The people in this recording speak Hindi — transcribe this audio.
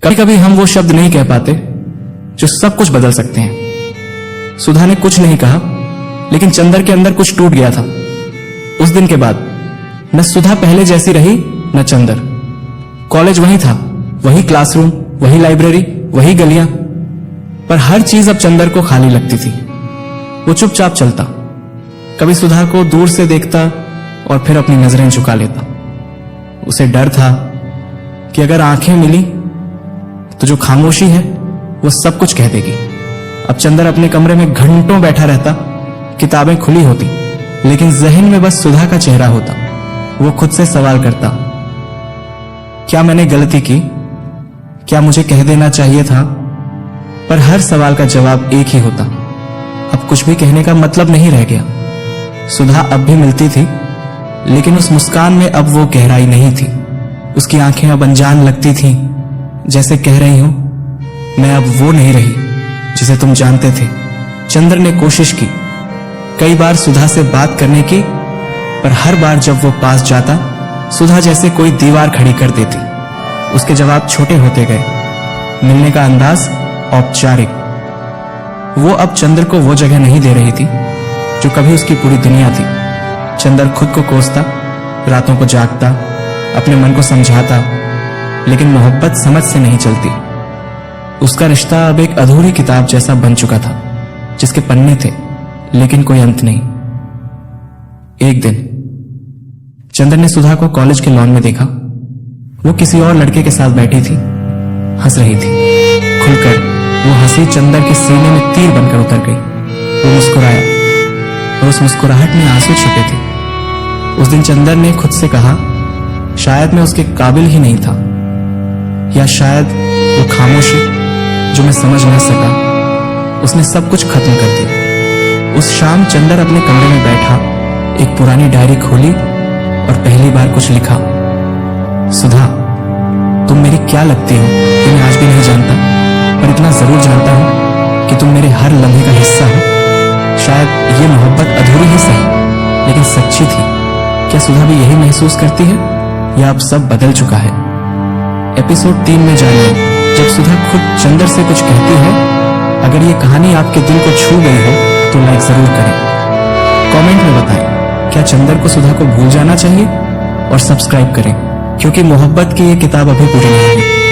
कभी कभी हम वो शब्द नहीं कह पाते जो सब कुछ बदल सकते हैं। सुधा ने कुछ नहीं कहा, लेकिन चंदर के अंदर कुछ टूट गया था। उस दिन के बाद न सुधा पहले जैसी रही न चंदर। कॉलेज वही था, वही क्लासरूम, वही लाइब्रेरी, वही गलियां, पर हर चीज अब चंदर को खाली लगती थी। वो चुपचाप चलता, कभी सुधा को दूर से देखता और फिर अपनी नजरें झुका लेता। उसे डर था कि अगर आंखें मिली तो जो खामोशी है वो सब कुछ कह देगी। अब चंदर अपने कमरे में घंटों बैठा रहता, किताबें खुली होती, लेकिन जहन में बस सुधा का चेहरा होता। वो खुद से सवाल करता, क्या मैंने गलती की? क्या मुझे कह देना चाहिए था? पर हर सवाल का जवाब एक ही होता, अब कुछ भी कहने का मतलब नहीं रह गया। सुधा अब भी मिलती थी, लेकिन उस मुस्कान में अब वो गहराई नहीं थी। उसकी आंखें अब अनजान लगती थीं, जैसे कह रही हूं, मैं अब वो नहीं रही जिसे तुम जानते थे। चंदर ने कोशिश की कई बार सुधा से बात करने की, पर हर बार जब वो पास जाता, सुधा जैसे कोई दीवार खड़ी कर देती। उसके जवाब छोटे होते गए, मिलने का अंदाज औपचारिक। वो अब चंदर को वो जगह नहीं दे रही थी जो कभी उसकी पूरी दुनिया थी। चंदर खुद को कोसता, रातों को जागता, अपने मन को समझाता, लेकिन मोहब्बत समझ से नहीं चलती। उसका रिश्ता अब एक अधूरी किताब जैसा बन चुका था, जिसके पन्ने थे लेकिन कोई अंत नहीं। एक दिन चंदर ने सुधा को कॉलेज के लॉन में देखा। वो किसी और लड़के के साथ बैठी थी, हंस रही थी। खुलकर वो हंसी चंदर के सीने में तीर बनकर उतर गई। वो मुस्कुराया और उस मुस्कुराहट में आंसू छुपे थे। उस दिन चंदर ने खुद से कहा, शायद मैं उसके काबिल ही नहीं था, या शायद वो खामोशी जो मैं समझ न सका, उसने सब कुछ खत्म कर दिया। उस शाम चंदर अपने कमरे में बैठा, एक पुरानी डायरी खोली और पहली बार कुछ लिखा। सुधा, तुम मेरी क्या लगती हो ये मैं आज भी नहीं जानता, पर इतना जरूर जानता हूं कि तुम मेरे हर लम्हे का हिस्सा हो। शायद ये मोहब्बत अधूरी ही सही, लेकिन सच्ची थी। क्या सुधा भी यही महसूस करती है, या अब सब बदल चुका है? एपिसोड 3 में जानिए, जब सुधा खुद चंदर से कुछ कहती है। अगर ये कहानी आपके दिल को छू गई हो तो लाइक जरूर करें। कमेंट में बताएं, क्या चंदर को सुधा को भूल जाना चाहिए? और सब्सक्राइब करें, क्योंकि मोहब्बत की ये किताब अभी पूरी नहीं हुई।